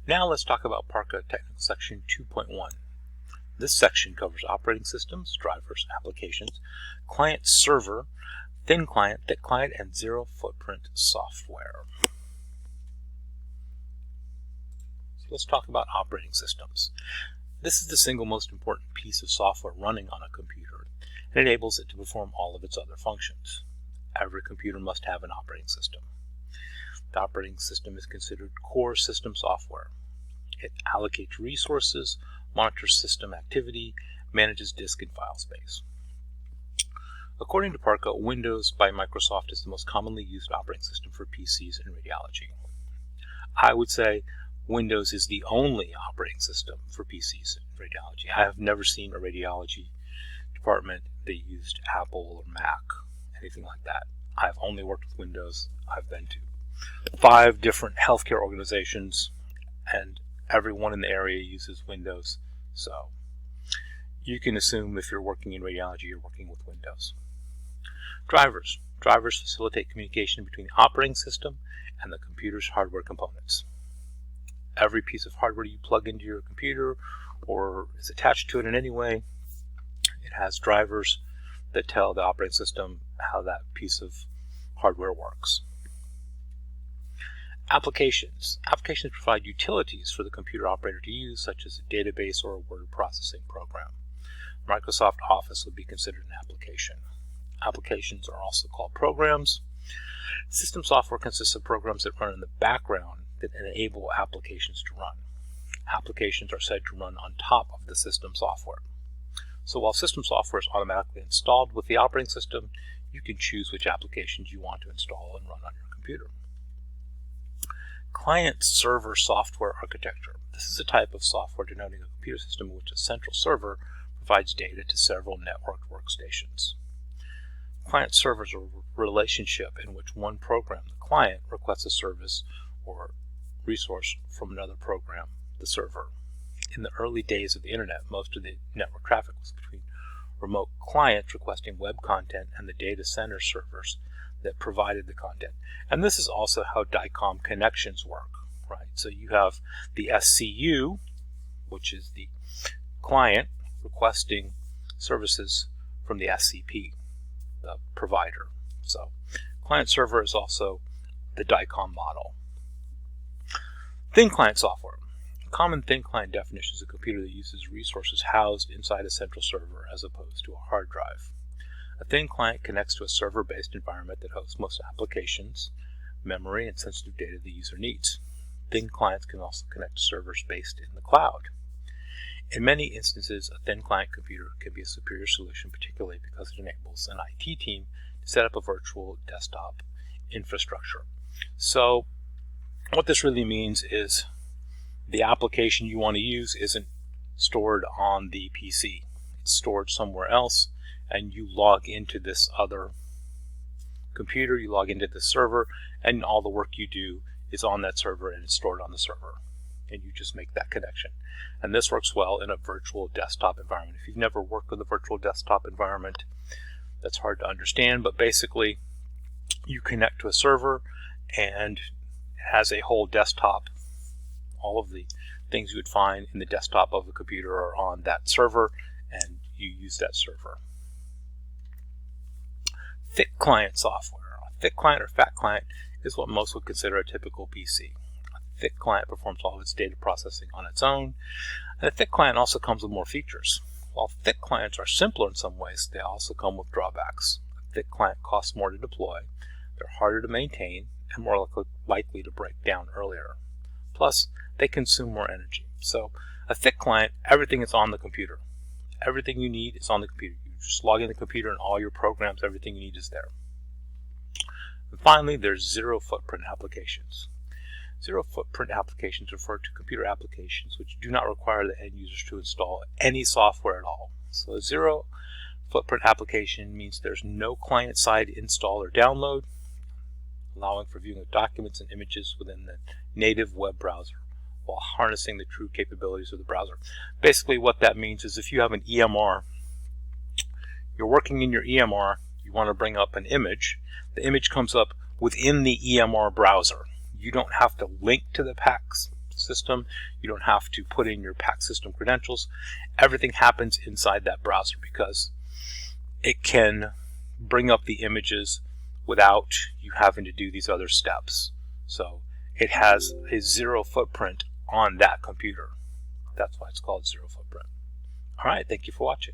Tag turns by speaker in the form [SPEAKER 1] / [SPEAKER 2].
[SPEAKER 1] Now let's talk about PARCA Technical Section 2.1. This section covers operating systems, drivers, applications, client server, thin client, thick client, and zero footprint software. So let's talk about operating systems. This is the single most important piece of software running on a computer and enables it to perform all of its other functions. Every computer must have an operating system. The operating system is considered core system software. It allocates resources, monitors system activity, manages disk and file space. According to PARCA, Windows by Microsoft is the most commonly used operating system for PCs in radiology. I would say Windows is the only operating system for PCs in radiology. I have never seen a radiology department that used Apple or Mac, anything like that. I've only worked with Windows. I've been to 5 different healthcare organizations, and everyone in the area uses Windows. So you can assume if you're working in radiology, you're working with Windows. Drivers. Drivers facilitate communication between the operating system and the computer's hardware components. Every piece of hardware you plug into your computer or is attached to it in any way, it has drivers that tell the operating system how that piece of hardware works. Applications. Applications provide utilities for the computer operator to use, such as a database or a word processing program. Microsoft Office would be considered an application. Applications are also called programs. System software consists of programs that run in the background that enable applications to run. Applications are said to run on top of the system software. So while system software is automatically installed with the operating system, you can choose which applications you want to install and run on your computer. Client-server software architecture. This is a type of software denoting a computer system in which a central server provides data to several networked workstations. Client-server is a relationship in which one program, the client, requests a service or resource from another program, the server. In the early days of the internet, most of the network traffic was between remote clients requesting web content and the data center servers that provided the content. And this is also how DICOM connections work, right? So you have the SCU, which is the client requesting services from the SCP, the provider. So client server is also the DICOM model. Thin client software. A common thin client definition is a computer that uses resources housed inside a central server as opposed to a hard drive. A thin client connects to a server-based environment that hosts most applications, memory, and sensitive data the user needs. Thin clients can also connect to servers based in the cloud. In many instances, a thin client computer can be a superior solution, particularly because it enables an IT team to set up a virtual desktop infrastructure. So what this really means is the application you want to use isn't stored on the PC. It's stored somewhere else, and you log into this other computer, you log into the server, and all the work you do is on that server and it's stored on the server. And you just make that connection. And this works well in a virtual desktop environment. If you've never worked with a virtual desktop environment, that's hard to understand, but basically you connect to a server and it has a whole desktop. All of the things you would find in the desktop of a computer are on that server, and you use that server. Thick client software. A thick client or fat client is what most would consider a typical PC. A thick client performs all of its data processing on its own, and a thick client also comes with more features. While thick clients are simpler in some ways, they also come with drawbacks. A thick client costs more to deploy, they're harder to maintain, and more likely to break down earlier. Plus, they consume more energy. So a thick client, everything is on the computer. Everything you need is on the computer. You just log in the computer and all your programs, everything you need is there. And finally, there's zero footprint applications. Zero footprint applications refer to computer applications which do not require the end users to install any software at all. So a zero footprint application means there's no client-side install or download, allowing for viewing of documents and images within the native web browser while harnessing the true capabilities of the browser. Basically what that means is if you have an EMR, you're working in your EMR, you want to bring up an image, the image comes up within the EMR browser. You don't have to link to the PACS system. You don't have to put in your PAC system credentials. Everything happens inside that browser because it can bring up the images without you having to do these other steps. So it has a zero footprint on that computer. That's why it's called zero footprint. All right, thank you for watching.